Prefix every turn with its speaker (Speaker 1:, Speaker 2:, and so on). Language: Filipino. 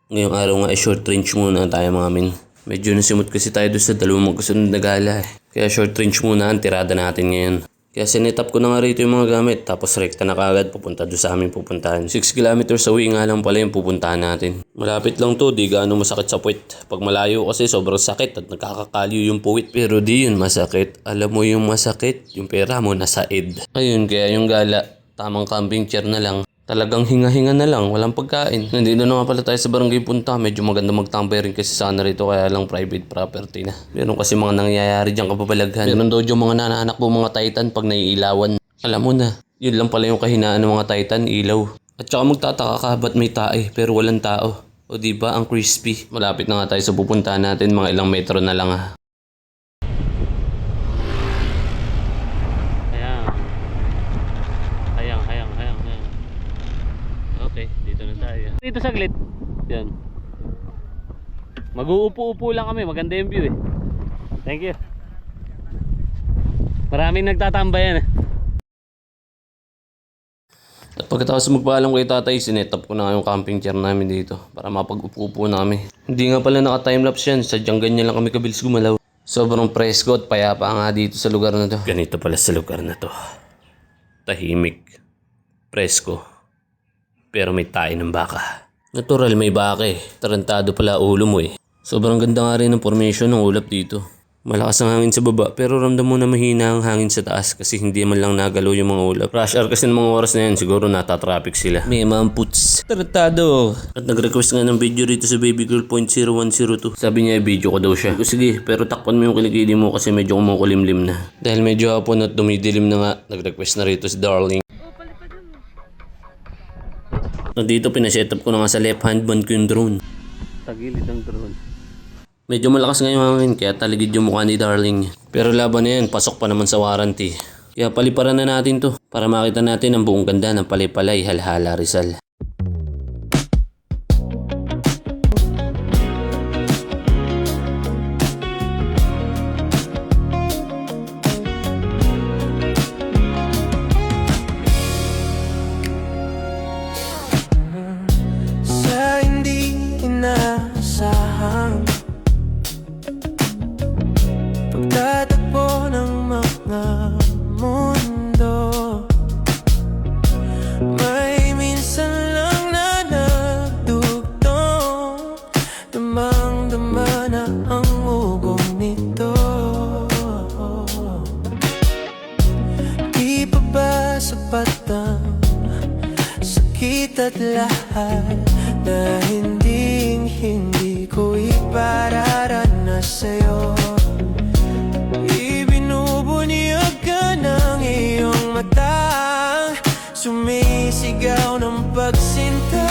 Speaker 1: Ngayong araw nga ay short range muna tayo mga min. Medyo nasimot kasi tayo doon sa dalawang magkasunod na gala eh. Kaya short range muna ang tirada natin ngayon. Kaya sinetap ko na nga rito yung mga gamit. Tapos rekta na kagad pupunta doon sa aming pupuntahan. 6 kilometers away nga lang pala yung pupuntahan natin. Malapit lang to, di gaano masakit sa puwit. Pag malayo kasi sobrang sakit at nagkakakalyo yung puwit. Pero di yun masakit. Alam mo yung masakit, yung pera mo nasa ed. Ayun, kaya yung gala, tamang camping chair na lang. Talagang hinga-hinga na lang, walang pagkain. Nandito na nga pala tayo sa barangay Punta. Medyo maganda magtambay rin kasi sana rito kaya lang private property na. Meron kasi mga nangyayari dyan kapabalaghan. Meron daw yung mga nanaanak mo mga Titan pag naiilawan. Alam mo na, yun lang pala yung kahinaan ng mga Titan, ilaw. At saka magtataka ka ba't may tae pero walang tao. O diba ang crispy. Malapit na nga tayo sa pupuntahan natin, mga ilang metro na lang ha. Okay, dito na tayo. Dito saglit. Yan. Mag-uupo-upo lang kami. Maganda yung view eh. Thank you. Maraming nagtatambayan eh. At pagkatapos magpaalam kay tatay, sinetap ko na yung camping chair namin dito para mapag-upo-upo namin. Hindi nga pala naka-timelapse yan. Sadyang ganyan lang kami kabilis gumalaw. Sobrang presko at payapa nga dito sa lugar na to. Ganito pala sa lugar na to. Tahimik. Presko. Pero may tayo ng baka. Natural may baka eh. Tarantado pala ulo mo eh. Sobrang ganda nga rin ng formation ng ulap dito. Malakas ang hangin sa baba pero ramdam mo na mahina ang hangin sa taas kasi hindi man lang nagalaw yung mga ulap. Rush hour kasi ng mga oras na yan siguro natatraffic sila. May mamputs. Tarantado. At nag-request nga ng video rito sa babygirl.0102. Sabi niya video ko daw siya. Sige pero takpan mo yung kilikili mo kasi medyo kumukulimlim na. Dahil medyo hapon at dumidilim na nga, nag-request na rito si Darling. Dito pinasetup ko na nga sa left hand band ko yung drone. Tagilid ang drone. Medyo malakas nga yung hangin kaya taligid yung mukha ni Darling. Pero laban na yan, pasok pa naman sa warranty. Kaya paliparan na natin to para makita natin ang buong ganda ng Palay-Palay, Halhala, Rizal.
Speaker 2: Pagtatagpo ng mga mundo, may minsan lang na nagdugtong, damang-dama na ang ugong nito. Di pa ba sapat ang sakit at lahat na hindi ko ipararanas sa'yo? Ibinubunyag ka ng iyong mata, sumisigaw ng pagsinta.